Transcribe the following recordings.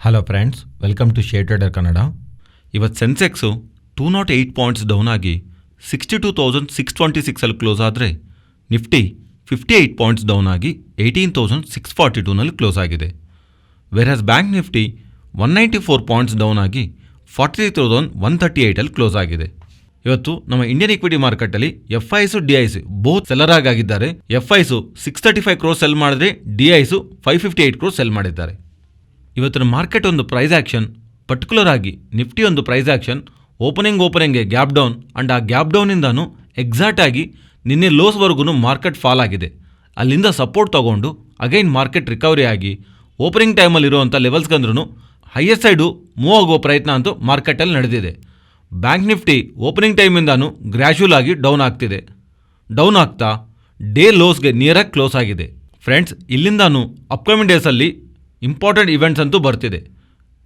Hello friends, welcome to share trader Kannada. ಇವತ್ತು Sensex 208 points down ಆಗಿ 62,626 close ಆದರೆ Nifty 58 points down ಆಗಿ 18,642 close ಆಗಿದೆ. ವೆರಾಸ್ ಬ್ಯಾಂಕ್ ನಿಫ್ಟಿ 194 ಪಾಯಿಂಟ್ಸ್ ಡೌನ್ ಆಗಿ 43,138 ಕ್ಲೋಸ್ ಆಗಿದೆ. ಇವತ್ತು ನಮ್ಮ ಇಂಡಿಯನ್ ಇಕ್ವಿಟಿ ಮಾರ್ಕೆಟಲ್ಲಿ ಎಫ್ಐಸು ಡಿಐಸು ಬೋತ್ ಸೆಲ್ಲರ್ ಆಗಿದ್ದಾರೆ. ಎಫ್ಐಸು 635 ಕ್ರೋಸ್ ಸೆಲ್ ಮಾಡಿದ್ರೆ ಡಿಐಸು 558 ಕ್ರೋಸ್ ಸೆಲ್ ಮಾಡಿದ್ದಾರೆ. ಇವತ್ತಿನ ಮಾರ್ಕೆಟ್ ಒಂದು ಪ್ರೈಸ್ ಆ್ಯಕ್ಷನ್, ಪರ್ಟಿಕ್ಯುಲರ್ ಆಗಿ ನಿಫ್ಟಿ ಒಂದು ಪ್ರೈಸ್ ಆ್ಯಕ್ಷನ್, ಓಪನಿಂಗ್ಗೆ ಗ್ಯಾಪ್ ಡೌನ್ ಆ್ಯಂಡ್ ಆ ಗ್ಯಾಪ್ ಡೌನಿಂದಾನು ಎಕ್ಸಾಕ್ಟ್ ಆಗಿ ನಿನ್ನೆ ಲೋಸ್ವರೆಗೂ ಮಾರ್ಕೆಟ್ ಫಾಲ್ ಆಗಿದೆ. ಅಲ್ಲಿಂದ ಸಪೋರ್ಟ್ ತೊಗೊಂಡು ಅಗೈನ್ ಮಾರ್ಕೆಟ್ ರಿಕವರಿ ಆಗಿ ಓಪನಿಂಗ್ ಟೈಮಲ್ಲಿ ಇರುವಂಥ ಲೆವೆಲ್ಸ್ಗಂದ್ರೂ ಹೈಯೆಸ್ಟ್ ಸೈಡು ಮೂವ್ ಆಗೋ ಪ್ರಯತ್ನ ಅಂತೂ ಮಾರ್ಕೆಟಲ್ಲಿ ನಡೆದಿದೆ. ಬ್ಯಾಂಕ್ ನಿಫ್ಟಿ ಓಪನಿಂಗ್ ಟೈಮಿಂದಾನು ಗ್ರ್ಯಾಜುವಲ್ ಆಗಿ ಡೌನ್ ಆಗ್ತಿದೆ. ಡೌನ್ ಆಗ್ತಾ ಡೇ ಲೋಸ್ಗೆ ನಿಯರಾಗಿ ಕ್ಲೋಸ್ ಆಗಿದೆ. ಫ್ರೆಂಡ್ಸ್, ಇಲ್ಲಿಂದಾನು ಅಪ್ಕಮಿಂಗ್ ಡೇಸಲ್ಲಿ ಇಂಪಾರ್ಟೆಂಟ್ ಇವೆಂಟ್ಸ್ ಅಂತೂ ಬರ್ತಿದೆ.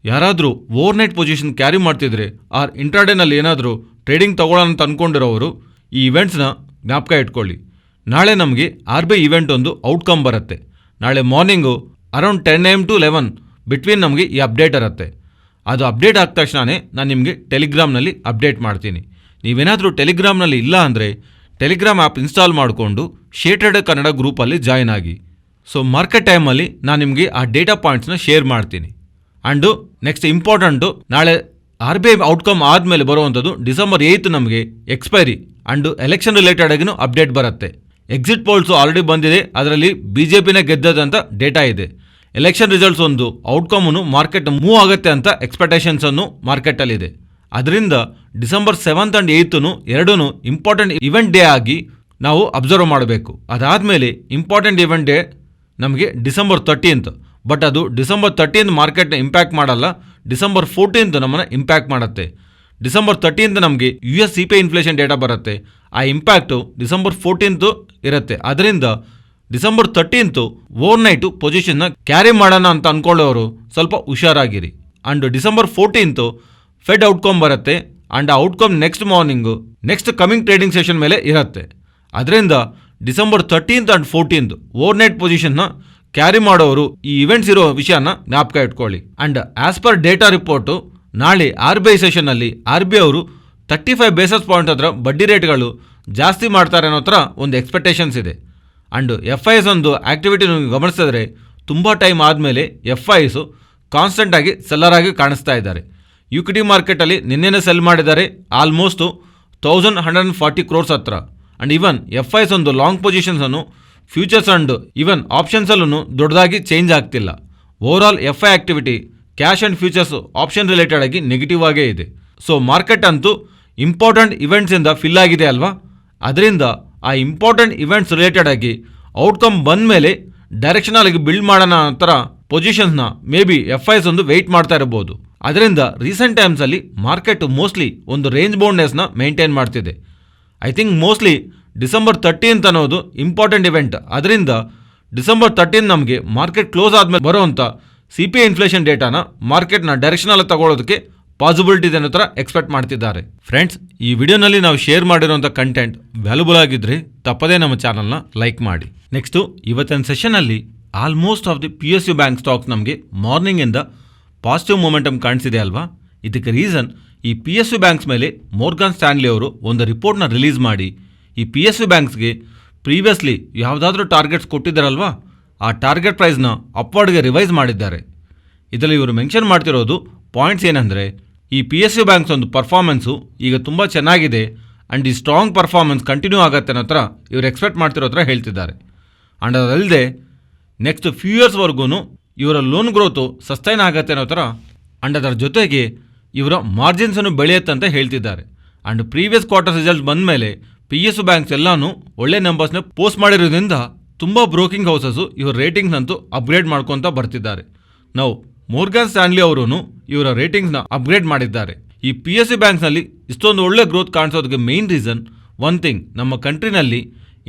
ಯಾರಾದರೂ ಓವರ್ನೈಟ್ ಪೊಸಿಷನ್ ಕ್ಯಾರಿ ಮಾಡ್ತಿದ್ರೆ ಆರ್ ಇಂಟ್ರಾಡೇನಲ್ಲಿ ಏನಾದರೂ ಟ್ರೇಡಿಂಗ್ ತೊಗೊಳ್ಳೋಣ ಅಂತ ಅಂದ್ಕೊಂಡಿರೋರು ಈ ಇವೆಂಟ್ಸ್ನ ಜ್ಞಾಪಕ ಇಟ್ಕೊಳ್ಳಿ. ನಾಳೆ ನಮಗೆ RBI ಇವೆಂಟ್ ಒಂದು ಔಟ್ಕಮ್ ಬರುತ್ತೆ. ನಾಳೆ morning around 10 AM to 11 between ನಮಗೆ ಈ ಅಪ್ಡೇಟ್ ಇರುತ್ತೆ. ಅದು ಅಪ್ಡೇಟ್ ಆದ ತಕ್ಷಣವೇ ನಾನು ನಿಮಗೆ ಟೆಲಿಗ್ರಾಮ್ನಲ್ಲಿ ಅಪ್ಡೇಟ್ ಮಾಡ್ತೀನಿ. ನೀವೇನಾದರೂ ಟೆಲಿಗ್ರಾಮ್ನಲ್ಲಿ ಇಲ್ಲ ಅಂದರೆ ಟೆಲಿಗ್ರಾಮ್ ಆ್ಯಪ್ ಇನ್ಸ್ಟಾಲ್ ಮಾಡಿಕೊಂಡು ಶೇರ್ ಟ್ರೇಡರ್ ಕನ್ನಡ ಗ್ರೂಪಲ್ಲಿ ಜಾಯ್ನ್ ಆಗಿ. ಸೊ ಮಾರ್ಕೆಟ್ ಟೈಮಲ್ಲಿ ನಾನು ನಿಮಗೆ ಆ ಡೇಟಾ ಪಾಯಿಂಟ್ಸ್ನ ಶೇರ್ ಮಾಡ್ತೀನಿ. ಆ್ಯಂಡು ನೆಕ್ಸ್ಟ್ ಇಂಪಾರ್ಟೆಂಟು, ನಾಳೆ RBI ಔಟ್ಕಮ್ ಆದಮೇಲೆ ಬರುವಂಥದ್ದು ಡಿಸೆಂಬರ್ 8 ನಮಗೆ ಎಕ್ಸ್ಪೈರಿ ಆ್ಯಂಡು ಎಲೆಕ್ಷನ್ ರಿಲೇಟೆಡ್ ಆಗಿನೂ ಅಪ್ಡೇಟ್ ಬರುತ್ತೆ. ಎಕ್ಸಿಟ್ ಪೋಲ್ಸು ಆಲ್ರೆಡಿ ಬಂದಿದೆ, ಅದರಲ್ಲಿ BJPನೇ ಗೆದ್ದದಂತ ಡೇಟಾ ಇದೆ. ಎಲೆಕ್ಷನ್ ರಿಸಲ್ಟ್ಸ್ ಒಂದು ಔಟ್ಕಮನ್ನು ಮಾರ್ಕೆಟ್ ಮೂವ್ ಆಗುತ್ತೆ ಅಂತ ಎಕ್ಸ್ಪೆಕ್ಟೇಷನ್ಸನ್ನು ಮಾರ್ಕೆಟಲ್ಲಿದೆ. ಅದರಿಂದ ಡಿಸೆಂಬರ್ 7th ಆ್ಯಂಡ್ 8th ಎರಡೂ ಇಂಪಾರ್ಟೆಂಟ್ ಇವೆಂಟ್ ಡೇ ಆಗಿ ನಾವು ಅಬ್ಸರ್ವ್ ಮಾಡಬೇಕು. ಅದಾದಮೇಲೆ ಇಂಪಾರ್ಟೆಂಟ್ ಇವೆಂಟ್ ಡೇ ನಮಗೆ ಡಿಸೆಂಬರ್ 13th. ಬಟ್ ಅದು ಡಿಸೆಂಬರ್ 13th ಮಾರ್ಕೆಟ್ನ ಇಂಪ್ಯಾಕ್ಟ್ ಮಾಡಲ್ಲ, ಡಿಸೆಂಬರ್ 14th ನಮ್ಮನ್ನು ಇಂಪ್ಯಾಕ್ಟ್ ಮಾಡುತ್ತೆ. ಡಿಸೆಂಬರ್ 13th ನಮಗೆ US CPI ಇನ್ಫ್ಲೇಷನ್ ಡೇಟಾ ಬರುತ್ತೆ. ಆ ಇಂಪ್ಯಾಕ್ಟು ಡಿಸೆಂಬರ್ 14th ಇರುತ್ತೆ. ಅದರಿಂದ ಡಿಸೆಂಬರ್ 13th ಓವರ್ನೈಟು ಪೊಸಿಷನ್ನ ಕ್ಯಾರಿ ಮಾಡೋಣ ಅಂತ ಅಂದ್ಕೊಳ್ಳೋರು ಸ್ವಲ್ಪ ಹುಷಾರಾಗಿರಿ. And December 14th fed outcome ಬರುತ್ತೆ ಆ್ಯಂಡ್ ಆ outcome next morning next coming trading session ಮೇಲೆ ಇರುತ್ತೆ. ಅದರಿಂದ December 13th and 14th overnight ಪೊಸಿಷನ್ನ ಕ್ಯಾರಿ ಮಾಡೋರು ಈ ಇವೆಂಟ್ಸ್ ಇರೋ ವಿಷಯನ ಜ್ಞಾಪಕ ಇಟ್ಕೊಳ್ಳಿ. And as per data report ನಾಳೆ RBI ಸೆಷನ್ನಲ್ಲಿ RBI ಅವರು 35 ಬೇಸಿಸ್ ಪಾಯಿಂಟ್ ಹತ್ರ ಬಡ್ಡಿ ರೇಟ್ಗಳು ಜಾಸ್ತಿ ಮಾಡ್ತಾರೆ ಅನ್ನೋ ಥರ ಒಂದು ಎಕ್ಸ್ಪೆಕ್ಟೇಷನ್ಸ್ ಇದೆ. ಆ್ಯಂಡ್ FIs ಒಂದು ಆ್ಯಕ್ಟಿವಿಟಿ ಗಮನಿಸಿದ್ರೆ ತುಂಬ ಟೈಮ್ ಆದಮೇಲೆ FIಸು ಕಾನ್ಸ್ಟೆಂಟಾಗಿ ಸೆಲ್ಲರಾಗಿ ಕಾಣಿಸ್ತಾ ಇದ್ದಾರೆ. ಈಕ್ವಿಟಿ ಮಾರ್ಕೆಟಲ್ಲಿ ನಿನ್ನೆನೇ ಸೆಲ್ ಮಾಡಿದ್ದಾರೆ ಆಲ್ಮೋಸ್ಟು 1140 ಕ್ರೋರ್ಸ್ ಹತ್ರ. ಆ್ಯಂಡ್ ಈವನ್ FIs ಒಂದು ಲಾಂಗ್ ಪೊಸಿಷನ್ಸನ್ನು ಫ್ಯೂಚರ್ಸ್ ಆ್ಯಂಡ್ ಈವನ್ ಆಪ್ಷನ್ಸಲ್ಲೂ ದೊಡ್ಡದಾಗಿ ಚೇಂಜ್ ಆಗ್ತಿಲ್ಲ. Overall FI activity cash and futures option related ಆಗಿ ನೆಗೆಟಿವ್ ಆಗೇ ಇದೆ. ಸೊ ಮಾರ್ಕೆಟ್ ಅಂತೂ ಇಂಪಾರ್ಟೆಂಟ್ ಇವೆಂಟ್ಸಿಂದ ಫಿಲ್ ಆಗಿದೆ ಅಲ್ವಾ. ಅದರಿಂದ ಆ ಇಂಪಾರ್ಟೆಂಟ್ ಇವೆಂಟ್ಸ್ ರಿಲೇಟೆಡ್ ಆಗಿ ಔಟ್ಕಮ್ ಬಂದ ಮೇಲೆ ಡೈರೆಕ್ಷನಲ್ ಆಗಿ ಬಿಲ್ಡ್ ಮಾಡೋಣ ಥರ ಪೊಸಿಷನ್ಸ್ನ ಮೇ ಬಿ FIs ಒಂದು ವೆಯ್ಟ್ ಮಾಡ್ತಾ ಇರಬಹುದು. ಅದರಿಂದ ರೀಸೆಂಟ್ ಟೈಮ್ಸಲ್ಲಿ ಮಾರ್ಕೆಟ್ ಮೋಸ್ಟ್ಲಿ ಒಂದು ರೇಂಜ್ ಬೌಂಡ್ನೆಸ್ನ ಮೇಂಟೈನ್ ಮಾಡ್ತಿದೆ. I think mostly December 13th ಅನ್ನೋದು ಇಂಪಾರ್ಟೆಂಟ್ ಇವೆಂಟ್. ಅದರಿಂದ ಡಿಸೆಂಬರ್ 13th ನಮಗೆ ಮಾರ್ಕೆಟ್ ಕ್ಲೋಸ್ ಆದಮೇಲೆ ಬರೋವಂಥ CPI ಇನ್ಫ್ಲೇಷನ್ ಡೇಟಾನ ಮಾರ್ಕೆಟ್ನ ಡೈರೆಕ್ಷನಲ್ಲಿ ತಗೊಳ್ಳೋದಕ್ಕೆ ಪಾಸಿಬಿಲಿಟಿ ಇದೆ ಅನ್ನೋ ಥರ ಎಕ್ಸ್ಪೆಕ್ಟ್ ಮಾಡ್ತಿದ್ದಾರೆ. ಫ್ರೆಂಡ್ಸ್, ಈ ವಿಡಿಯೋನಲ್ಲಿ ನಾವು ಶೇರ್ ಮಾಡಿರೋಂಥ ಕಂಟೆಂಟ್ ವ್ಯಾಲ್ಯುಬಲ್ ಆಗಿದ್ದರೆ ತಪ್ಪದೇ ನಮ್ಮ ಚಾನಲ್ನ ಲೈಕ್ ಮಾಡಿ. ನೆಕ್ಸ್ಟು ಇವತ್ತಿನ ಸೆಷನಲ್ಲಿ almost of the PSU bank stocks ನಮಗೆ ಮಾರ್ನಿಂಗಿಂದ ಪಾಸಿಟಿವ್ ಮೊಮೆಂಟಮ್ ಕಾಣಿಸಿದೆ ಅಲ್ವಾ. ಇದಕ್ಕೆ ರೀಸನ್ ಈ PSU ಬ್ಯಾಂಕ್ಸ್ ಮೇಲೆ ಮೋರ್ಗನ್ ಸ್ಟ್ಯಾನ್ಲಿ ಅವರು ಒಂದು ರಿಪೋರ್ಟ್ನ ರಿಲೀಸ್ ಮಾಡಿ ಈ PSU ಬ್ಯಾಂಕ್ಸ್ಗೆ ಪ್ರೀವಿಯಸ್ಲಿ ಯಾವುದಾದ್ರೂ ಟಾರ್ಗೆಟ್ಸ್ ಕೊಟ್ಟಿದ್ದಾರಲ್ವಾ, ಆ ಟಾರ್ಗೆಟ್ ಪ್ರೈಸ್ನ ಅಪ್ವರ್ಡ್ಗೆ ರಿವೈಸ್ ಮಾಡಿದ್ದಾರೆ. ಇದರಲ್ಲಿ ಇವರು ಮೆನ್ಷನ್ ಮಾಡ್ತಿರೋದು ಪಾಯಿಂಟ್ಸ್ ಏನಂದರೆ, ಈ PSU ಬ್ಯಾಂಕ್ಸ್ ಒಂದು ಪರ್ಫಾರ್ಮೆನ್ಸು ಈಗ ತುಂಬ ಚೆನ್ನಾಗಿದೆ ಆ್ಯಂಡ್ ಈ ಸ್ಟ್ರಾಂಗ್ ಪರ್ಫಾರ್ಮೆನ್ಸ್ ಕಂಟಿನ್ಯೂ ಆಗುತ್ತೆ ಅನ್ನೋ ಥರ ಇವರು ಎಕ್ಸ್ಪೆಕ್ಟ್ ಮಾಡ್ತಿರೋ ಥರ ಹೇಳ್ತಿದ್ದಾರೆ. ಆ್ಯಂಡ್ ಅದಲ್ಲದೆ ನೆಕ್ಸ್ಟ್ ಫ್ಯೂ ಇಯರ್ಸ್ವರೆಗೂ ಇವರ ಲೋನ್ ಗ್ರೋತು ಸಸ್ಟೈನ್ ಆಗುತ್ತೆ ಅನ್ನೋ ಥರ ಆ್ಯಂಡ್ ಅದರ ಜೊತೆಗೆ ಇವರ ಮಾರ್ಜಿನ್ಸನ್ನು ಬೆಳೆಯುತ್ತಂತ ಹೇಳ್ತಿದ್ದಾರೆ. ಆ್ಯಂಡ್ ಪ್ರೀವಿಯಸ್ ಕ್ವಾರ್ಟರ್ ರಿಸಲ್ಟ್ಸ್ ಬಂದ ಮೇಲೆ PSU ಬ್ಯಾಂಕ್ಸ್ ಎಲ್ಲನೂ ಒಳ್ಳೆ ನಂಬರ್ಸ್ನ ಪೋಸ್ಟ್ ಮಾಡಿರೋದ್ರಿಂದ ತುಂಬ ಬ್ರೋಕಿಂಗ್ ಹೌಸಸ್ಸು ಇವರ ರೇಟಿಂಗ್ಸ್ನಂತೂ ಅಪ್ಗ್ರೇಡ್ ಮಾಡ್ಕೊತ ಬರ್ತಿದ್ದಾರೆ. ನಾವು ಮೋರ್ಗನ್ ಸ್ಟ್ಯಾನ್ಲಿ ಅವರು ಇವರ ರೇಟಿಂಗ್ಸ್ನ ಅಪ್ಗ್ರೇಡ್ ಮಾಡಿದ್ದಾರೆ. ಈ PSU ಬ್ಯಾಂಕ್ಸ್ನಲ್ಲಿ ಇಷ್ಟೊಂದು ಒಳ್ಳೆ ಗ್ರೋತ್ ಕಾಣಿಸೋದಕ್ಕೆ ಮೇನ್ ರೀಸನ್ ಒನ್ ಥಿಂಗ್, ನಮ್ಮ ಕಂಟ್ರಿನಲ್ಲಿ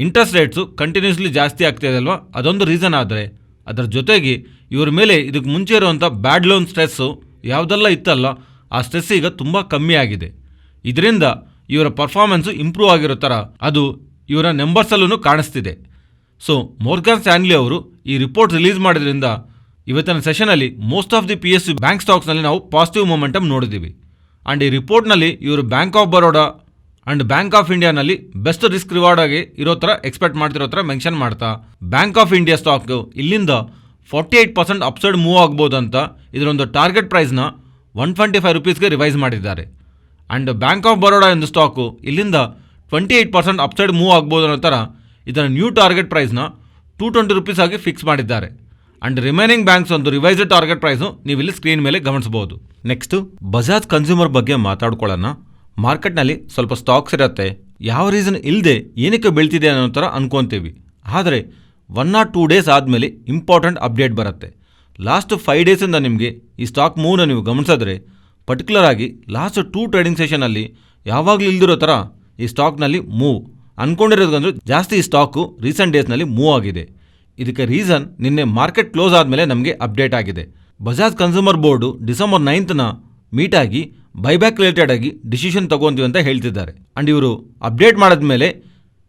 ಇಂಟ್ರೆಸ್ಟ್ ರೇಟ್ಸು ಕಂಟಿನ್ಯೂಸ್ಲಿ ಜಾಸ್ತಿ ಆಗ್ತಿದೆ ಅಲ್ವಾ, ಅದೊಂದು ರೀಸನ್. ಆದರೆ ಅದರ ಜೊತೆಗೆ ಇವರ ಮೇಲೆ ಇದಕ್ಕೆ ಮುಂಚೆ ಇರುವಂಥ ಬ್ಯಾಡ್ ಲೋನ್ ಸ್ಟ್ರೆಸ್ಸು ಯಾವುದೆಲ್ಲ ಇತ್ತಲ್ಲ, ಆ ಸ್ಟ್ರೆಸ್ ಈಗ ತುಂಬ ಕಮ್ಮಿ ಆಗಿದೆ. ಇದರಿಂದ ಇವರ ಪರ್ಫಾರ್ಮೆನ್ಸು ಇಂಪ್ರೂವ್ ಆಗಿರೋ ಥರ ಅದು ಇವರ ನಂಬರ್ಸಲ್ಲೂ ಕಾಣಿಸ್ತಿದೆ. ಸೊ ಮೋರ್ಗನ್ ಸ್ಟ್ಯಾನ್ಲಿ ಅವರು ಈ ರಿಪೋರ್ಟ್ ರಿಲೀಸ್ ಮಾಡಿದ್ರಿಂದ ಇವತ್ತಿನ ಸೆಷನಲ್ಲಿ most of the PSU bank ಸ್ಟಾಕ್ಸ್ನಲ್ಲಿ ನಾವು ಪಾಸಿಟಿವ್ ಮೊಮೆಂಟಮ್ ನೋಡಿದ್ದೀವಿ. ಆ್ಯಂಡ್ ಈ ರಿಪೋರ್ಟ್ನಲ್ಲಿ ಇವರು bank of Baroda and bank of ಇಂಡಿಯಾನಲ್ಲಿ ಬೆಸ್ಟ್ ರಿಸ್ಕ್ ರಿವಾರ್ಡ್ ಆಗಿ ಇರೋ ಥರ ಎಕ್ಸ್ಪೆಕ್ಟ್ ಮಾಡ್ತಿರೋ ಥರ ಮೆನ್ಷನ್ ಮಾಡ್ತಾ, ಬ್ಯಾಂಕ್ ಆಫ್ ಇಂಡಿಯಾ ಸ್ಟಾಕ್ ಇಲ್ಲಿಂದ 48% ಅಪ್ಸೈಡ್ ಮೂವ್ ಆಗ್ಬೋದು ಅಂತ ಇದರೊಂದು ಟಾರ್ಗೆಟ್ ಪ್ರೈಸ್ನ 125 ರೂಪೀಸ್ಗೆ ರಿವೈಸ್ ಮಾಡಿದ್ದಾರೆ. ಆ್ಯಂಡ್ ಬ್ಯಾಂಕ್ ಆಫ್ ಬರೋಡಾ ಎಂದು ಸ್ಟಾಕು ಇಲ್ಲಿಂದ 28% ಅಪ್ಸೈಡ್ ಮೂವ್ ಆಗ್ಬೋದು ಅನ್ನೋ ಥರ ಇದರ ನ್ಯೂ ಟಾರ್ಗೆಟ್ ಪ್ರೈಸ್ನ 220 ರೂಪೀಸ್ ಆಗಿ ಫಿಕ್ಸ್ ಮಾಡಿದ್ದಾರೆ. ಆ್ಯಂಡ್ ರಿಮೈನಿಂಗ್ ಬ್ಯಾಂಕ್ಸ್ ಒಂದು ರಿವೈಸ್ಡ್ ಟಾರ್ಗೆಟ್ ಪ್ರೈಸು ನೀವು ಇಲ್ಲಿ ಸ್ಕ್ರೀನ್ ಮೇಲೆ ಗಮನಿಸಬಹುದು. ನೆಕ್ಸ್ಟು ಬಜಾಜ್ ಕನ್ಸ್ಯೂಮರ್ ಬಗ್ಗೆ ಮಾತಾಡ್ಕೊಳ್ಳೋಣ. ಮಾರ್ಕೆಟ್ನಲ್ಲಿ ಸ್ವಲ್ಪ ಸ್ಟಾಕ್ಸ್ ಇರುತ್ತೆ, ಯಾವ ರೀಸನ್ ಇಲ್ಲದೆ ಏನಕ್ಕೆ ಬೀಳ್ತಿದೆ ಅನ್ನೋ ಥರ ಅನ್ಕೊತೀವಿ. ಆದರೆ 1 or 2 ಡೇಸ್ ಆದಮೇಲೆ ಇಂಪಾರ್ಟೆಂಟ್ ಅಪ್ಡೇಟ್ ಬರುತ್ತೆ. ಲಾಸ್ಟ್ 5 ಡೇಸಿಂದ ನಿಮಗೆ ಈ ಸ್ಟಾಕ್ ಮೂವ್ನ ನೀವು ಗಮನಿಸಿದ್ರೆ, ಪರ್ಟಿಕ್ಯುಲರ್ ಆಗಿ ಲಾಸ್ಟ್ 2 ಟ್ರೇಡಿಂಗ್ ಸೆಷನಲ್ಲಿ ಯಾವಾಗಲೂ ಇಲ್ದಿರೋ ಥರ ಈ ಸ್ಟಾಕ್ನಲ್ಲಿ ಮೂವ್ ಅಂದ್ಕೊಂಡಿರೋದಂದ್ರೆ ಜಾಸ್ತಿ ಈ ಸ್ಟಾಕು ರೀಸೆಂಟ್ ಡೇಸ್ನಲ್ಲಿ ಮೂವ್ ಆಗಿದೆ. ಇದಕ್ಕೆ ರೀಸನ್ ನಿನ್ನೆ ಮಾರ್ಕೆಟ್ ಕ್ಲೋಸ್ ಆದಮೇಲೆ ನಮಗೆ ಅಪ್ಡೇಟ್ ಆಗಿದೆ. ಬಜಾಜ್ ಕನ್ಸ್ಯೂಮರ್ ಬೋರ್ಡು ಡಿಸೆಂಬರ್ 9ನ ಮೀಟ್ ಆಗಿ ಬೈಬ್ಯಾಕ್ ರಿಲೇಟೆಡ್ ಆಗಿ ಡಿಸಿಷನ್ ತಗೊಂತೀವಿ ಅಂತ ಹೇಳ್ತಿದ್ದಾರೆ. ಆ್ಯಂಡ್ ಇವರು ಅಪ್ಡೇಟ್ ಮಾಡಿದ್ಮೇಲೆ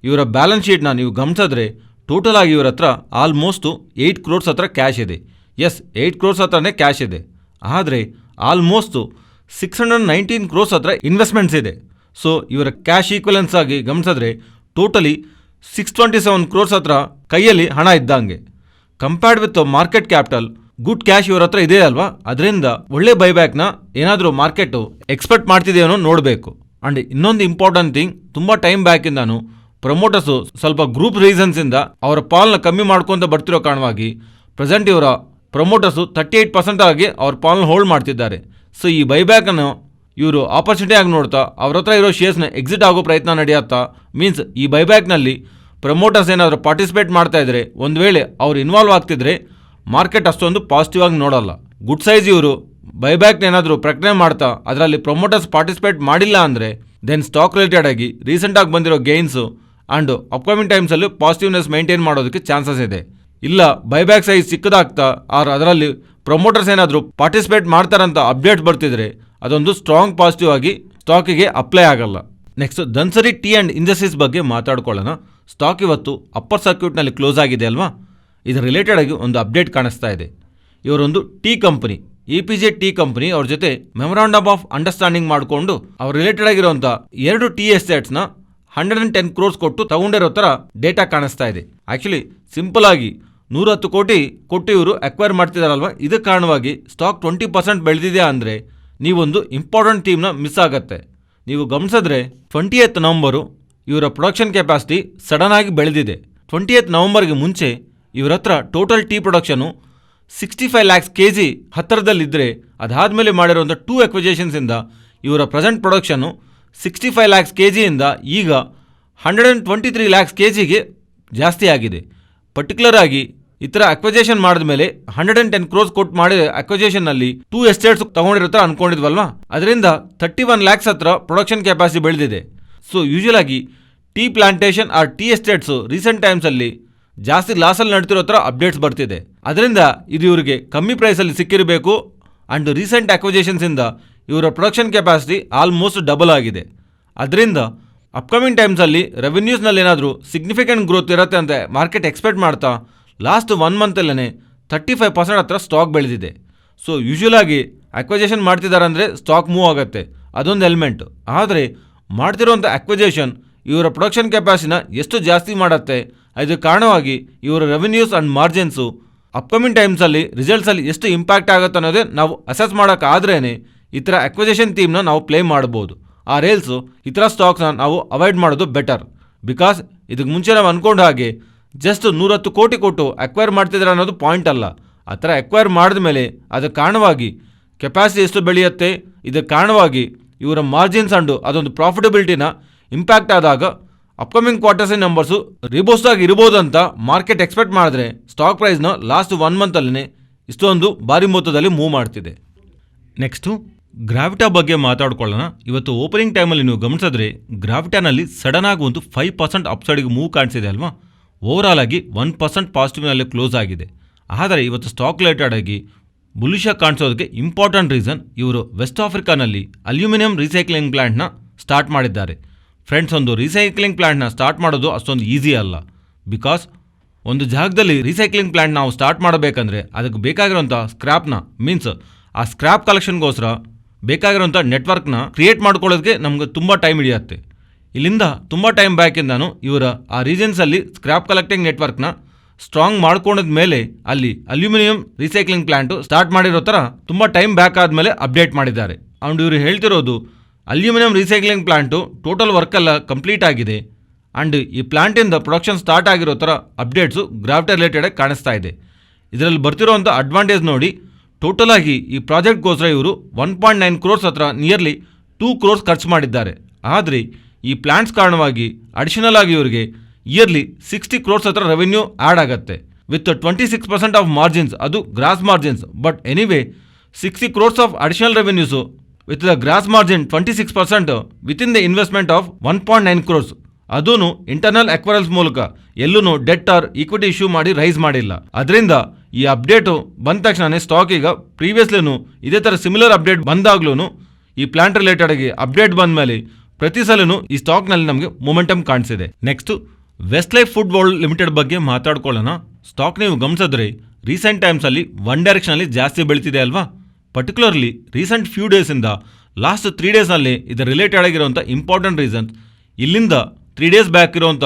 ಇವರ ಬ್ಯಾಲೆನ್ಸ್ ಶೀಟ್ನ ನೀವು ಗಮನಿಸಿದ್ರೆ ಟೋಟಲ್ ಆಗಿ ಇವರ ಹತ್ರ ಆಲ್ಮೋಸ್ಟು 8 crores ಹತ್ರ ಕ್ಯಾಶ್ ಇದೆ. ಎಸ್, 8 crores ಹತ್ರನೇ ಕ್ಯಾಶ್ ಇದೆ. ಆದರೆ ಆಲ್ಮೋಸ್ಟು 619 crores ಹತ್ರ ಇನ್ವೆಸ್ಟ್ಮೆಂಟ್ಸ್ ಇದೆ. ಸೊ ಇವರ ಕ್ಯಾಶ್ ಈಕ್ವಲೆನ್ಸ್ ಆಗಿ ಗಮನಿಸಿದ್ರೆ ಟೋಟಲಿ 627 crores ಹತ್ರ ಕೈಯಲ್ಲಿ ಹಣ ಇದ್ದಂಗೆ. Compared with market capital good cash ಇವರ ಹತ್ರ ಇದೆ ಅಲ್ವಾ, ಅದರಿಂದ ಒಳ್ಳೆ ಬೈಬ್ಯಾಕ್ನ ಏನಾದರೂ ಮಾರ್ಕೆಟು ಎಕ್ಸ್ಪೆಕ್ಟ್ ಮಾಡ್ತಿದೆಯೋ ನೋಡಬೇಕು. ಆ್ಯಂಡ್ ಇನ್ನೊಂದು ಇಂಪಾರ್ಟೆಂಟ್ ಥಿಂಗ್, ತುಂಬ ಟೈಮ್ ಬ್ಯಾಕಿಂದಾನು ಪ್ರಮೋಟರ್ಸು ಸ್ವಲ್ಪ ಗ್ರೂಪ್ ರೀಸನ್ಸಿಂದ ಅವರ ಪಾಲ್ನ ಕಮ್ಮಿ ಮಾಡ್ಕೊತ ಬರ್ತಿರೋ ಕಾರಣವಾಗಿ ಪ್ರೆಸೆಂಟ್ ಇವರ ಪ್ರಮೋಟರ್ಸು 38% ಆಗಿ ಅವ್ರ ಪಾಲ್ನ ಹೋಲ್ಡ್ ಮಾಡ್ತಿದ್ದಾರೆ. ಸೊ ಈ ಬೈಬ್ಯಾಕನ್ನು ಇವರು ಆಪರ್ಚುನಿಟಿ ಆಗಿ ನೋಡ್ತಾ ಅವ್ರ ಹತ್ರ ಇರೋ ಶೇರ್ಸ್ನ ಎಕ್ಸಿಟ್ ಆಗೋ ಪ್ರಯತ್ನ ನಡೆಯುತ್ತಾ, ಮೀನ್ಸ್ ಈ ಬೈಬ್ಯಾಕ್ನಲ್ಲಿ ಪ್ರಮೋಟರ್ಸ್ ಏನಾದರೂ ಪಾರ್ಟಿಸಿಪೇಟ್ ಮಾಡ್ತಾ ಇದ್ರೆ, ಒಂದು ವೇಳೆ ಅವ್ರು ಇನ್ವಾಲ್ವ್ ಆಗ್ತಿದ್ರೆ ಮಾರ್ಕೆಟ್ ಅಷ್ಟೊಂದು ಪಾಸಿಟಿವ್ ಆಗಿ ನೋಡಲ್ಲ. ಗುಡ್ ಸೈಜ್ ಇವರು ಬೈಬ್ಯಾಕ್ನ ಏನಾದರೂ ಪ್ರಕಟಣೆ ಮಾಡ್ತಾ ಅದರಲ್ಲಿ ಪ್ರಮೋಟರ್ಸ್ ಪಾರ್ಟಿಸಿಪೇಟ್ ಮಾಡಿಲ್ಲ ಅಂದರೆ ದೆನ್ ಸ್ಟಾಕ್ ರಿಲೇಟೆಡ್ ಆಗಿ ರೀಸೆಂಟಾಗಿ ಬಂದಿರೋ ಗೇನ್ಸು ಆ್ಯಂಡ್ ಅಪ್ಕಮಿಂಗ್ ಟೈಮ್ಸಲ್ಲೂ ಪಾಸಿಟಿವ್ನೆಸ್ ಮೇಂಟೈನ್ ಮಾಡೋದಕ್ಕೆ ಚಾನ್ಸಸ್ ಇದೆ. ಇಲ್ಲ ಬೈಬ್ಯಾಕ್ ಸೈಜ್ ಚಿಕ್ಕದಾಗ್ತಾ ಅದರಲ್ಲಿ ಪ್ರಮೋಟರ್ಸ್ ಏನಾದರೂ ಪಾರ್ಟಿಸಿಪೇಟ್ ಮಾಡ್ತಾರಂತ ಅಪ್ಡೇಟ್ಸ್ ಬರ್ತಿದ್ರೆ ಅದೊಂದು ಸ್ಟ್ರಾಂಗ್ ಪಾಸಿಟಿವ್ ಆಗಿ ಸ್ಟಾಕಿಗೆ ಅಪ್ಲೈ ಆಗಲ್ಲ. Next Dhunseri tea and industries ಬಗ್ಗೆ ಮಾತಾಡ್ಕೊಳ್ಳೋಣ. ಸ್ಟಾಕ್ ಇವತ್ತು ಅಪ್ಪರ್ ಸರ್ಕ್ಯೂಟ್ನಲ್ಲಿ ಕ್ಲೋಸ್ ಆಗಿದೆ ಅಲ್ವಾ, ಇದರ ರಿಲೇಟೆಡ್ ಆಗಿ ಒಂದು ಅಪ್ಡೇಟ್ ಕಾಣಿಸ್ತಾ ಇದೆ. ಇವರೊಂದು tea company, APJ tea company, ಅವ್ರ ಜೊತೆ ಮೆಮೊರಾಂಡಮ್ ಆಫ್ ಅಂಡರ್ಸ್ಟ್ಯಾಂಡಿಂಗ್ ಮಾಡಿಕೊಂಡು ಅವ್ರ ರಿಲೇಟೆಡ್ ಆಗಿರುವಂಥ 2 ಟೀ ಎಸ್ಟೇಟ್ಸ್ನ 110 crores ಕೊಟ್ಟು ತಗೊಂಡಿರೋ ಥರ ಡೇಟಾ ಕಾಣಿಸ್ತಾ ಇದೆ. ಆ್ಯಕ್ಚುಲಿ ಸಿಂಪಲ್ ಆಗಿ 110 ಕೋಟಿ ಕೊಟ್ಟು ಇವರು ಅಕ್ವೈರ್ ಮಾಡ್ತಿದಾರಲ್ವ, ಇದಕ್ಕೆ ಕಾರಣವಾಗಿ ಸ್ಟಾಕ್ 20% ಬೆಳೆದಿದೆ ಅಂದರೆ ನೀವೊಂದು ಇಂಪಾರ್ಟೆಂಟ್ ಥೀಮ್ನ ಮಿಸ್ ಆಗುತ್ತೆ. ನೀವು ಗಮನಿಸಿದ್ರೆ 20th ನವಂಬರು ಇವರ ಪ್ರೊಡಕ್ಷನ್ ಕೆಪಾಸಿಟಿ ಸಡನ್ ಆಗಿ ಬೆಳೆದಿದೆ. 20th ನವಂಬರ್ಗೆ ಮುಂಚೆ ಇವರ ಹತ್ರ total tea production 65 lakhs kg ಹತ್ತಿರದಲ್ಲಿದ್ದರೆ, ಅದಾದಮೇಲೆ ಮಾಡಿರುವಂಥ 2 acquisitions ಇವರ ಪ್ರೆಸೆಂಟ್ ಪ್ರೊಡಕ್ಷನ್ನು 65 lakhs kg ಇಂದ ಈಗ 123 lakhs kgಗೆ ಜಾಸ್ತಿ ಆಗಿದೆ. ಪರ್ಟಿಕ್ಯುಲರ್ ಆಗಿ ಈ ಥರ ಅಕ್ವಿಜೇಷನ್ ಮಾಡಿದ ಮೇಲೆ 110 crores ಕೊಟ್ಟು ಮಾಡಿದ ಅಕ್ವಿಜೇಷನ್ನಲ್ಲಿ 2 ಎಸ್ಟೇಟ್ಸ್ ತಗೊಂಡಿರೋ ಥರ ಅನ್ಕೊಂಡಿದ್ವಲ್ವಾ, ಅದರಿಂದ 31 lakhs ಹತ್ರ ಪ್ರೊಡಕ್ಷನ್ ಕೆಪಾಸಿಟಿ ಬೆಳೆದಿದೆ. ಸೊ ಯೂಶುವಲ್ ಆಗಿ tea plantation or tea estates recent ಟೈಮ್ಸಲ್ಲಿ ಜಾಸ್ತಿ ಲಾಸಲ್ಲಿ ನಡ್ತಿರೋ ಥರ ಅಪ್ಡೇಟ್ಸ್ ಬರ್ತಿದೆ. ಅದರಿಂದ ಇದು ಇವರಿಗೆ ಕಮ್ಮಿ ಪ್ರೈಸಲ್ಲಿ ಸಿಕ್ಕಿರಬೇಕು. ಆ್ಯಂಡ್ ರೀಸೆಂಟ್ ಅಕ್ವಿಜೇಷನ್ಸಿಂದ ಇವರ ಪ್ರೊಡಕ್ಷನ್ ಕೆಪಾಸಿಟಿ ಆಲ್ಮೋಸ್ಟ್ ಡಬಲ್ ಆಗಿದೆ. ಅದರಿಂದ ಅಪ್ಕಮಿಂಗ್ ಟೈಮ್ಸಲ್ಲಿ ರೆವೆನ್ಯೂಸ್ನಲ್ಲಿ ಏನಾದರೂ ಸಿಗ್ನಿಫಿಕೆಂಟ್ ಗ್ರೋತ್ ಇರುತ್ತೆ ಅಂತ ಮಾರ್ಕೆಟ್ ಎಕ್ಸ್ಪೆಕ್ಟ್ ಮಾಡ್ತಾ ಲಾಸ್ಟ್ 1 ಮಂತಲ್ಲೇ 35% ಹತ್ರ ಸ್ಟಾಕ್ ಬೆಳೆದಿದೆ. ಸೊ ಯೂಶುವಲ್ ಆಗಿ ಅಕ್ವಿಜೇಷನ್ ಮಾಡ್ತಿದ್ದಾರೆ ಅಂದರೆ ಸ್ಟಾಕ್ ಮೂವ್ ಆಗುತ್ತೆ, ಅದೊಂದು ಎಲಿಮೆಂಟು. ಆದರೆ ಮಾಡ್ತಿರೋಂಥ ಅಕ್ವಿಜೇಷನ್ ಇವರ ಪ್ರೊಡಕ್ಷನ್ ಕೆಪಾಸಿಟಿನ ಎಷ್ಟು ಜಾಸ್ತಿ ಮಾಡುತ್ತೆ, ಇದಕ್ಕೆ ಕಾರಣವಾಗಿ ಇವರ ರೆವೆನ್ಯೂಸ್ ಆ್ಯಂಡ್ ಮಾರ್ಜಿನ್ಸು ಅಪ್ಕಮಿಂಗ್ ಟೈಮ್ಸಲ್ಲಿ ರಿಸಲ್ಟ್ಸಲ್ಲಿ ಎಷ್ಟು ಇಂಪ್ಯಾಕ್ಟ್ ಆಗುತ್ತೆ ಅನ್ನೋದೇ ನಾವು ಅಸೆಸ್ ಮಾಡೋಕ್ಕಾದ್ರೇ ಈ ಥರ ಅಕ್ವಿಜೇಷನ್ ಥೀಮ್ನ ನಾವು ಪ್ಲೇ ಮಾಡ್ಬೋದು. ಆ ರೇಲ್ಸು ಈ ಥರ ಸ್ಟಾಕ್ಸ್ನ ನಾವು ಅವಾಯ್ಡ್ ಮಾಡೋದು ಬೆಟರ್. ಬಿಕಾಸ್ ಇದಕ್ಕೆ ಮುಂಚೆ ನಾವು ಅಂದ್ಕೊಂಡ ಹಾಗೆ ಜಸ್ಟ್ 110 ಕೋಟಿ ಕೊಟ್ಟು ಅಕ್ವೈರ್ ಮಾಡ್ತಿದ್ದಾರೆ ಅನ್ನೋದು ಪಾಯಿಂಟ್ ಅಲ್ಲ. ಆ ಥರ ಅಕ್ವೈರ್ ಮಾಡಿದ ಮೇಲೆ ಅದಕ್ಕೆ ಕಾರಣವಾಗಿ ಕೆಪಾಸಿಟಿ ಎಷ್ಟು ಬೆಳೆಯುತ್ತೆ, ಇದಕ್ಕೆ ಕಾರಣವಾಗಿ ಇವರ ಮಾರ್ಜಿನ್ಸ್ ಅಂಡು ಅದೊಂದು ಪ್ರಾಫಿಟಬಿಲಿಟಿನ ಇಂಪ್ಯಾಕ್ಟ್ ಆದಾಗ ಅಪ್ಕಮಿಂಗ್ ಕ್ವಾರ್ಟರ್ಸ್ ನಂಬರ್ಸು ರಿಬೋಸ್ಟ್ ಆಗಿ ಇರ್ಬೋದು ಅಂತ ಮಾರ್ಕೆಟ್ ಎಕ್ಸ್ಪೆಕ್ಟ್ ಮಾಡಿದ್ರೆ ಸ್ಟಾಕ್ ಪ್ರೈಸ್ನ ಲಾಸ್ಟ್ 1 ಮಂತಲ್ಲೇ ಇಷ್ಟೊಂದು ಭಾರಿ ಮೊತ್ತದಲ್ಲಿ ಮೂವ್ ಮಾಡ್ತಿದೆ. ನೆಕ್ಸ್ಟು ಗ್ರಾವಿಟಾ ಬಗ್ಗೆ ಮಾತಾಡ್ಕೊಳ್ಳೋಣ. ಇವತ್ತು ಓಪನಿಂಗ್ ಟೈಮಲ್ಲಿ ನೀವು ಗಮನಿಸಿದ್ರೆ ಗ್ರಾವಿಟಾನಲ್ಲಿ ಸಡನ್ ಆಗಿ ಒಂದು 5% ಅಪ್ಸೈಡ್ಗೆ ಮೂವ್ ಕಾಣಿಸಿದೆ ಅಲ್ವಾ. ಓವರಾಲ್ ಆಗಿ 1% ಪಾಸಿಟಿವ್ನಲ್ಲಿ ಕ್ಲೋಸ್ ಆಗಿದೆ. ಆದರೆ ಇವತ್ತು ಸ್ಟಾಕ್ ರಿಲೇಟೆಡ್ ಆಗಿ ಬುಲಿಶಾಗಿ ಕಾಣಿಸೋದಕ್ಕೆ ಇಂಪಾರ್ಟೆಂಟ್ ರೀಸನ್, ಇವರು ವೆಸ್ಟ್ ಆಫ್ರಿಕಾನಲ್ಲಿ ಅಲ್ಯೂಮಿನಿಯಂ ರೀಸೈಕ್ಲಿಂಗ್ ಪ್ಲಾಂಟ್ನ ಸ್ಟಾರ್ಟ್ ಮಾಡಿದ್ದಾರೆ. ಫ್ರೆಂಡ್ಸ್, ಒಂದು ರೀಸೈಕ್ಲಿಂಗ್ ಪ್ಲಾಂಟ್ನ ಸ್ಟಾರ್ಟ್ ಮಾಡೋದು ಅಷ್ಟೊಂದು ಈಸಿ ಅಲ್ಲ. ಬಿಕಾಸ್ ಒಂದು ಜಾಗದಲ್ಲಿ ರೀಸೈಕ್ಲಿಂಗ್ ಪ್ಲಾಂಟ್ ನಾವು ಸ್ಟಾರ್ಟ್ ಮಾಡಬೇಕಂದ್ರೆ ಅದಕ್ಕೆ ಬೇಕಾಗಿರುವಂಥ ಸ್ಕ್ರಾಪ್ನ ಮೀನ್ಸ್ ಆ ಸ್ಕ್ರಾಪ್ ಕಲೆಕ್ಷನ್ಗೋಸ್ಕರ ಬೇಕಾಗಿರುವಂಥ ನೆಟ್ವರ್ಕ್ನ ಕ್ರಿಯೇಟ್ ಮಾಡ್ಕೊಳ್ಳೋದಕ್ಕೆ ನಮ್ಗೆ ತುಂಬ ಟೈಮ್ ಹಿಡಿಯುತ್ತೆ. ಇಲ್ಲಿಂದ ತುಂಬ ಟೈಮ್ ಬ್ಯಾಕಿಂದಾನು ಇವರ ಆ ರೀಜನ್ಸಲ್ಲಿ ಸ್ಕ್ರಾಪ್ ಕಲೆಕ್ಟಿಂಗ್ ನೆಟ್ವರ್ಕ್ನ ಸ್ಟ್ರಾಂಗ್ ಮಾಡ್ಕೊಂಡ ಮೇಲೆ ಅಲ್ಲಿ ಅಲ್ಯೂಮಿನಿಯಂ ರೀಸೈಕ್ಲಿಂಗ್ ಪ್ಲಾಂಟು ಸ್ಟಾರ್ಟ್ ಮಾಡಿರೋ ಥರ ತುಂಬ ಟೈಮ್ ಬ್ಯಾಕ್ ಆದಮೇಲೆ ಅಪ್ಡೇಟ್ ಮಾಡಿದ್ದಾರೆ. ಅಂಡ್ ಇವರು ಹೇಳ್ತಿರೋದು ಅಲ್ಯೂಮಿನಿಯಂ ರೀಸೈಕ್ಲಿಂಗ್ ಪ್ಲಾಂಟು ಟೋಟಲ್ ವರ್ಕೆಲ್ಲ ಕಂಪ್ಲೀಟ್ ಆಗಿದೆ ಆ್ಯಂಡ್ ಈ ಪ್ಲಾಂಟಿಂದ ಪ್ರೊಡಕ್ಷನ್ ಸ್ಟಾರ್ಟ್ ಆಗಿರೋ ಥರ ಅಪ್ಡೇಟ್ಸು ಗ್ರಾವಿಟಿ ರಿಲೇಟೆಡಾಗಿ ಕಾಣಿಸ್ತಾ ಇದೆ. ಇದರಲ್ಲಿ ಬರ್ತಿರೋವಂಥ ಅಡ್ವಾಂಟೇಜ್ ನೋಡಿ ಟೋಟಲ್ ಆಗಿ ಈ ಪ್ರಾಜೆಕ್ಟ್ಗೋಸ್ಕರ ಇವರು 1.9 crores ಹತ್ರ ನಿಯರ್ಲಿ 2 crores ಖರ್ಚು ಮಾಡಿದ್ದಾರೆ. ಆದರೆ ಈ ಪ್ಲಾಂಟ್ಸ್ ಕಾರಣವಾಗಿ ಅಡಿಷನಲ್ ಆಗಿ ಇವರಿಗೆ ಇಯರ್ಲಿ 60 crores ಹತ್ರ ರೆವೆನ್ಯೂ ಆ್ಯಡ್ ಆಗುತ್ತೆ ವಿತ್ 26% ಆಫ್ ಮಾರ್ಜಿನ್ಸ್, ಅದು gross margins. But anyway 60 crores of additional revenues with the gross margin 26% within the investment of 1.9 crores. ಅದೂ ಇಂಟರ್ನಲ್ ಅಕ್ವೈರಲ್ಸ್ ಮೂಲಕ ಎಲ್ಲೂ ಡೆಟ್ ಆರ್ ಈಕ್ವಿಟಿ ಇಶ್ಯೂ ಮಾಡಿ raise ಮಾಡಿಲ್ಲ. ಅದರಿಂದ ಈ ಅಪ್ಡೇಟು ಬಂದ ತಕ್ಷಣ ಸ್ಟಾಕ್ ಈಗ ಪ್ರೀವಿಯಸ್ಲಿನೂ ಇದೇ ಥರ ಸಿಮಿಲರ್ ಅಪ್ಡೇಟ್ ಬಂದಾಗ್ಲೂ ಈ ಪ್ಲಾಂಟ್ ರಿಲೇಟೆಡ್ ಆಗಿ ಅಪ್ಡೇಟ್ ಬಂದ ಮೇಲೆ ಪ್ರತಿ ಸಲನೂ ಈ ಸ್ಟಾಕ್ನಲ್ಲಿ ನಮಗೆ ಮೊಮೆಂಟಮ್ ಕಾಣಿಸಿದೆ. Next Westlife Foodworld limited ಬಗ್ಗೆ ಮಾತಾಡ್ಕೊಳ್ಳೋಣ. ಸ್ಟಾಕ್ ನೀವು ಗಮನಿಸಿದ್ರೆ ರೀಸೆಂಟ್ ಟೈಮ್ಸಲ್ಲಿ ಒನ್ ಡೈರೆಕ್ಷನಲ್ಲಿ ಜಾಸ್ತಿ ಬೆಳೀತಿದೆ ಅಲ್ವಾ. ಪರ್ಟಿಕ್ಯುಲರ್ಲಿ ರೀಸೆಂಟ್ ಫ್ಯೂ ಡೇಸಿಂದ ಲಾಸ್ಟ್ 3 ಡೇಸ್ನಲ್ಲಿ ಇದರ ರಿಲೇಟೆಡ್ ಆಗಿರುವಂಥ ಇಂಪಾರ್ಟೆಂಟ್ ರೀಸನ್ಸ್ ಇಲ್ಲಿಂದ 3 days ಬ್ಯಾಕ್ ಇರುವಂಥ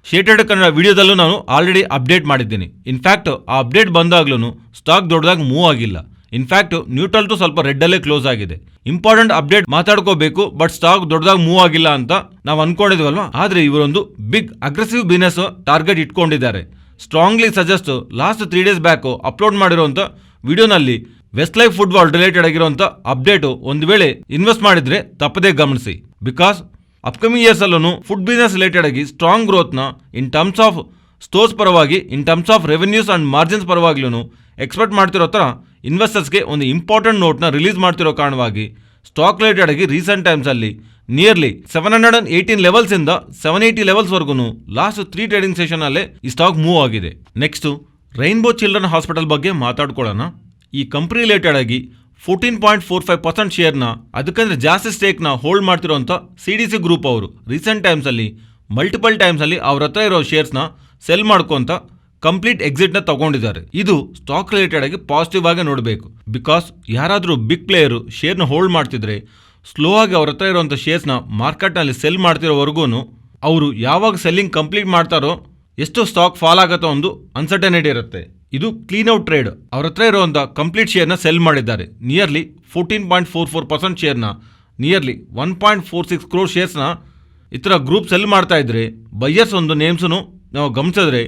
ಶೇರ್ ಟ್ರೇಡರ್ ಕನ್ನಡ ವಿಡಿಯೋದಲ್ಲೂ ನಾನು ಆಲ್ರೆಡಿ ಅಪ್ಡೇಟ್ ಮಾಡಿದ್ದೀನಿ. ಇನ್ಫ್ಯಾಕ್ಟ್ ಆ ಅಪ್ಡೇಟ್ ಬಂದಾಗ್ಲೂ ಸ್ಟಾಕ್ ದೊಡ್ಡದಾಗಿ ಮೂವ್ ಆಗಿಲ್ಲ. ಇನ್ಫ್ಯಾಕ್ಟ್ ನ್ಯೂಟ್ರಲ್ ಟು ಸ್ವಲ್ಪ ರೆಡ್ಡಲ್ಲೇ ಕ್ಲೋಸ್ ಆಗಿದೆ. ಇಂಪಾರ್ಟೆಂಟ್ ಅಪ್ಡೇಟ್ ಮಾತಾಡ್ಕೋಬೇಕು ಬಟ್ ಸ್ಟಾಕ್ ದೊಡ್ಡದಾಗಿ ಮೂವ್ ಆಗಿಲ್ಲ ಅಂತ ನಾವು ಅನ್ಕೊಂಡಿದ್ವಲ್ವಾ. ಆದರೆ ಇವರೊಂದು ಬಿಗ್ ಅಗ್ರೆಸಿವ್ ಬಿಸ್ನೆಸ್ ಟಾರ್ಗೆಟ್ ಇಟ್ಕೊಂಡಿದ್ದಾರೆ. Strongly suggest last 3 days back upload ಮಾಡಿರುವಂಥ ವಿಡಿಯೋನಲ್ಲಿ Westlife Foodworld related ಆಗಿರುವಂಥ ಅಪ್ಡೇಟು ಒಂದು ವೇಳೆ ಇನ್ವೆಸ್ಟ್ ಮಾಡಿದ್ರೆ ತಪ್ಪದೇ ಗಮನಿಸಿ. ಬಿಕಾಸ್ ಅಪ್ಕಮಿಂಗ್ ಇಯರ್ಸ್ ಅಲ್ಲೂ ಫುಡ್ ಬಿಸ್ನೆಸ್ ರಿಲೇಟೆಡ್ ಆಗಿ ಸ್ಟ್ರಾಂಗ್ ಗ್ರೋತ್ನ ಇನ್ ಟರ್ಮ್ಸ್ ಆಫ್ ಸ್ಟೋರ್ಸ್ ಪರವಾಗಿ in terms of revenues and margins ಪರವಾಗ್ಲೂ ಎಕ್ಸ್ಪೆಕ್ಟ್ ಮಾಡ್ತಿರೋ ಥರ ಇನ್ವೆಸ್ಟರ್ಸ್ಗೆ ಒಂದು ಇಂಪಾರ್ಟೆಂಟ್ ನೋಟ್ನ ರಿಲೀಸ್ ಮಾಡ್ತಿರೋ ಕಾರಣವಾಗಿ ಸ್ಟಾಕ್ ರಿಲೇಟೆಡ್ ಆಗಿ ರೀಸೆಂಟ್ ಟೈಮ್ಸಲ್ಲಿ ನಿಯರ್ಲಿ 718 ಲೆವೆಲ್ಸಿಂದ 780 ಲೆವೆಲ್ಸ್ವರೆಗೂ ಲಾಸ್ಟ್ 3 ಟ್ರೇಡಿಂಗ್ ಸೆಷನಲ್ಲೇ ಈ ಸ್ಟಾಕ್ ಮೂವ್ ಆಗಿದೆ. ನೆಕ್ಸ್ಟು ರೈನ್ಬೋ ಚಿಲ್ಡ್ರನ್ ಹಾಸ್ಪಿಟಲ್ ಬಗ್ಗೆ ಮಾತಾಡ್ಕೊಳ್ಳೋಣ. ಈ ಕಂಪ್ನಿ ರಿಲೇಟೆಡ್ ಆಗಿ 14.45% ಶೇರ್ನ ಅದಕ್ಕಂದ್ರೆ ಜಾಸ್ತಿ ಸ್ಟೇಕ್ನ ಹೋಲ್ಡ್ ಮಾಡ್ತಿರೋಂಥ CDC ಗ್ರೂಪ್ ಅವರು ರೀಸೆಂಟ್ ಟೈಮ್ಸಲ್ಲಿ ಮಲ್ಟಿಪಲ್ ಟೈಮ್ಸಲ್ಲಿ ಅವ್ರ ಹತ್ರ ಇರೋ ಶೇರ್ಸ್ನ ಸೆಲ್ ಮಾಡ್ಕೊತ ಕಂಪ್ಲೀಟ್ ಎಕ್ಸಿಟ್ನ ತಗೊಂಡಿದ್ದಾರೆ. ಇದು ಸ್ಟಾಕ್ ರಿಲೇಟೆಡ್ ಆಗಿ ಪಾಸಿಟಿವ್ ಆಗಿ ನೋಡಬೇಕು. ಬಿಕಾಸ್ ಯಾರಾದರೂ ಬಿಗ್ ಪ್ಲೇಯರು ಶೇರ್ನ ಹೋಲ್ಡ್ ಮಾಡ್ತಿದ್ರೆ ಸ್ಲೋ ಆಗಿ ಅವ್ರ ಹತ್ರ ಇರುವಂಥ ಶೇರ್ಸ್ನ ಮಾರ್ಕೆಟ್ನಲ್ಲಿ ಸೆಲ್ ಮಾಡ್ತಿರೋವರೆಗೂ ಅವರು ಯಾವಾಗ ಸೆಲ್ಲಿಂಗ್ ಕಂಪ್ಲೀಟ್ ಮಾಡ್ತಾರೋ ಎಷ್ಟು ಸ್ಟಾಕ್ ಫಾಲ್ ಆಗುತ್ತೋ ಒಂದು ಅನ್ಸರ್ಟನಿಟಿ ಇರುತ್ತೆ. ಇದು ಕ್ಲೀನ್ ಔಟ್ ಟ್ರೇಡ್. ಅವ್ರ ಹತ್ರ ಇರುವಂಥ ಕಂಪ್ಲೀಟ್ ಶೇರ್ನ ಸೆಲ್ ಮಾಡಿದ್ದಾರೆ. ನಿಯರ್ಲಿ 14.44% ಶೇರ್ನ ನಿಯರ್ಲಿ 1.46 crore ಶೇರ್ಸ್ನ ಈ ಥರ ಗ್ರೂಪ್ ಸೆಲ್ ಮಾಡ್ತಾ ಇದ್ರೆ ಬೈಯರ್ಸ್ ಒಂದು ನೇಮ್ಸನ್ನು ನಾವು ಗಮನಿಸಿದ್ರೆ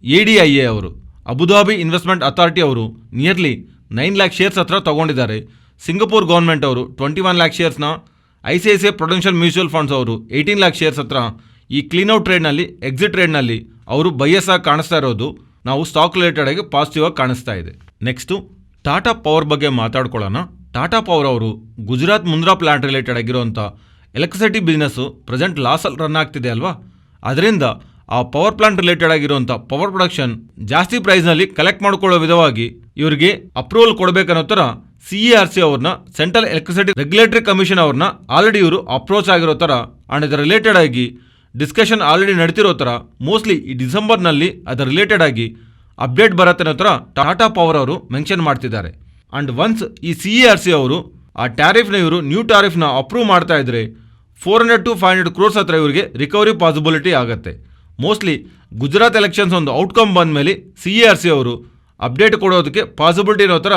ADIA ಅವರು ಅಬುಧಾಬಿ ಇನ್ವೆಸ್ಟ್ಮೆಂಟ್ ಅಥಾರಿಟಿ ಅವರು ನಿಯರ್ಲಿ 9 lakh ಶೇರ್ಸ್ ಹತ್ರ ತಗೊಂಡಿದ್ದಾರೆ. ಸಿಂಗಪೂರ್ ಗೌರ್ಮೆಂಟ್ ಅವರು 21 lakh ಶೇರ್ಸ್ನ, ICICI Prudential mutual funds ಅವರು 18 lakh ಶೇರ್ಸ್ ಹತ್ರ ಈ ಕ್ಲೀನ್ ಔಟ್ ಟ್ರೇಡ್ನಲ್ಲಿ ಎಕ್ಸಿಟ್ ಟ್ರೇಡ್ನಲ್ಲಿ ಅವರು ಬೈಯರ್ಸ್ ಆಗಿ ಕಾಣಿಸ್ತಾ ಇರೋದು ನಾವು ಸ್ಟಾಕ್ ರಿಲೇಟೆಡ್ ಆಗಿ ಪಾಸಿಟಿವ್ ಆಗಿ ಕಾಣಿಸ್ತಾ ಇದೆ. ನೆಕ್ಸ್ಟು ಟಾಟಾ ಪವರ್ ಬಗ್ಗೆ ಮಾತಾಡ್ಕೊಳ್ಳೋಣ. ಟಾಟಾ ಪವರ್ ಅವರು ಗುಜರಾತ್ ಮುಂದ್ರಾ ಪ್ಲಾಂಟ್ ರಿಲೇಟೆಡ್ ಆಗಿರುವಂಥ ಎಲೆಕ್ಟ್ರಿಸಿಟಿ ಬಿಸ್ನೆಸ್ಸು ಪ್ರೆಸೆಂಟ್ ಲಾಸಲ್ಲಿ ರನ್ ಆಗ್ತಿದೆ ಅಲ್ವಾ. ಅದರಿಂದ ಆ ಪವರ್ ಪ್ಲಾಂಟ್ ರಿಲೇಟೆಡ್ ಆಗಿರುವಂಥ ಪವರ್ ಪ್ರೊಡಕ್ಷನ್ ಜಾಸ್ತಿ ಪ್ರೈಸ್ನಲ್ಲಿ ಕಲೆಕ್ಟ್ ಮಾಡ್ಕೊಳ್ಳೋ ವಿಧವಾಗಿ ಇವರಿಗೆ ಅಪ್ರೂವಲ್ ಕೊಡಬೇಕನ್ನೋ ಥರ CERC ಅವ್ರನ್ನ ಸೆಂಟ್ರಲ್ ಎಲೆಕ್ಟ್ರಿಸಿಟಿ ರೆಗ್ಯುಲೇಟರಿ ಕಮಿಷನ್ ಅವ್ರನ್ನ ಆಲ್ರೆಡಿ ಇವರು ಅಪ್ರೋಚ್ ಆಗಿರೋ ಥರ ಆ್ಯಂಡ್ ಇದರ ರಿಲೇಟೆಡ್ ಆಗಿ ಡಿಸ್ಕಷನ್ ಆಲ್ರೆಡಿ ನಡೀತಿರೋ ಥರ ಮೋಸ್ಟ್ಲಿ ಈ ಡಿಸೆಂಬರ್ನಲ್ಲಿ ಅದರ ರಿಲೇಟೆಡ್ ಆಗಿ ಅಪ್ಡೇಟ್ ಬರುತ್ತೆ ಅನ್ನೋ ಥರ ಟಾಟಾ ಪವರ್ ಅವರು ಮೆನ್ಷನ್ ಮಾಡ್ತಿದ್ದಾರೆ. ಆ್ಯಂಡ್ ಒನ್ಸ್ ಈ CERC ಅವರು ಆ ಟ್ಯಾರಿಫ್ನ ಇವರು ನ್ಯೂ ಟ್ಯಾರಿಫ್ನ ಅಪ್ರೂವ್ ಮಾಡ್ತಾ ಇದ್ರೆ 400 to 500 crores ಹತ್ರ ಇವರಿಗೆ ರಿಕವರಿ ಪಾಸಿಬಿಲಿಟಿ ಆಗುತ್ತೆ. ಮೋಸ್ಟ್ಲಿ ಗುಜರಾತ್ ಎಲೆಕ್ಷನ್ಸ್ ಒಂದು ಔಟ್ಕಮ್ ಬಂದ ಮೇಲೆ CERC ಅವರು ಅಪ್ಡೇಟ್ ಕೊಡೋದಕ್ಕೆ ಪಾಸಿಬಿಲಿಟಿ ಇರೋ ಥರ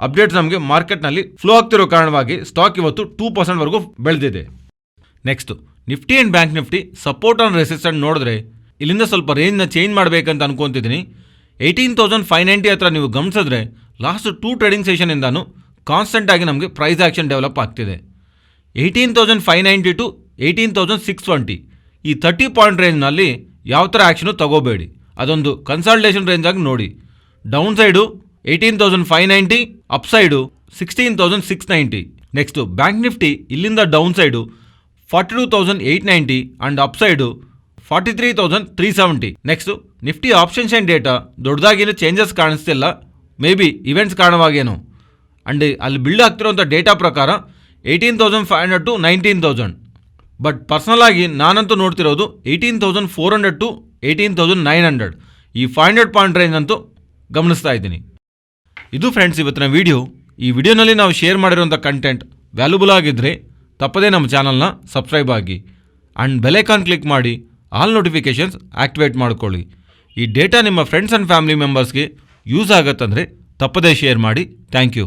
ಅಪ್ಡೇಟ್ಸ್ ನಮಗೆ ಮಾರ್ಕೆಟ್ನಲ್ಲಿ ಫ್ಲೋ ಆಗ್ತಿರೋ ಕಾರಣವಾಗಿ ಸ್ಟಾಕ್ ಇವತ್ತು 2%ವರೆಗೂ ಬೆಳೆದಿದೆ. Next Nifty and bank Nifty support on resistant ನೋಡಿದ್ರೆ ಇಲ್ಲಿಂದ ಸ್ವಲ್ಪ ರೇಂಜ್ನ ಚೇಂಜ್ ಮಾಡಬೇಕಂತ ಅನ್ಕೊತಿದ್ದೀನಿ. 18,590 ಹತ್ರ ನೀವು ಗಮನಿಸಿದ್ರೆ ಲಾಸ್ಟ್ 2 ಟ್ರೇಡಿಂಗ್ ಸೆಷನಿಂದಾನು ಕಾನ್ಸ್ಟೆಂಟ್ ಆಗಿ ನಮಗೆ ಪ್ರೈಸ್ ಆ್ಯಕ್ಷನ್ ಡೆವಲಪ್ ಆಗ್ತಿದೆ. 18,590 to 18,620 ಈ 30 ಪಾಯಿಂಟ್ ರೇಂಜ್ನಲ್ಲಿ ಯಾವ ಥರ ಆ್ಯಕ್ಷನು ತಗೋಬೇಡಿ. ಅದೊಂದು ಕನ್ಸಲ್ಟೇಷನ್ ರೇಂಜ್ ಆಗಿ ನೋಡಿ. Down side 18,590, up side 16,690. Next bank Nifty ಇಲ್ಲಿಂದ down side 42,890 and up side 43,370. Next Nifty options and data ದೊಡ್ಡದಾಗೇನು ಚೇಂಜಸ್ ಕಾಣಿಸ್ತಿಲ್ಲ, ಮೇ ಬಿ ಇವೆಂಟ್ಸ್ ಕಾರಣವಾಗೇನು. ಆ್ಯಂಡ್ ಅಲ್ಲಿ ಬಿಲ್ಡ್ ಆಗ್ತಿರೋಂಥ ಡೇಟಾ ಪ್ರಕಾರ 18,500 to 19,000. ಬಟ್ ಪರ್ಸ್ನಲ್ ಆಗಿ ನಾನಂತೂ ನೋಡ್ತಿರೋದು 18,400 to 18,900. ಈ 500 ಪಾಯಿಂಟ್ ರೇಂಜ್ ಅಂತೂ ಗಮನಿಸ್ತಾ ಇದ್ದೀನಿ. ಇದು ಫ್ರೆಂಡ್ಸ್ ಇವತ್ತಿನ ವಿಡಿಯೋ. ಈ ವಿಡಿಯೋನಲ್ಲಿ ನಾವು ಶೇರ್ ಮಾಡಿರುವಂಥ ಕಂಟೆಂಟ್ ವ್ಯಾಲ್ಯೂಬಲ್ ಆಗಿದ್ದರೆ ತಪ್ಪದೇ ನಮ್ಮ ಚಾನಲ್ನ ಸಬ್ಸ್ಕ್ರೈಬ್ ಆಗಿ ಆ್ಯಂಡ್ ಬೆಲೈಕಾನ್ ಕ್ಲಿಕ್ ಮಾಡಿ ಆಲ್ ನೋಟಿಫಿಕೇಷನ್ಸ್ ಆ್ಯಕ್ಟಿವೇಟ್ ಮಾಡ್ಕೊಳ್ಳಿ. ಈ ಡೇಟಾ ನಿಮ್ಮ ಫ್ರೆಂಡ್ಸ್ ಆ್ಯಂಡ್ ಫ್ಯಾಮಿಲಿ ಮೆಂಬರ್ಸ್ಗೆ ಯೂಸ್ ಆಗತ್ತಂದರೆ ತಪ್ಪದೇ ಶೇರ್ ಮಾಡಿ. Thank you.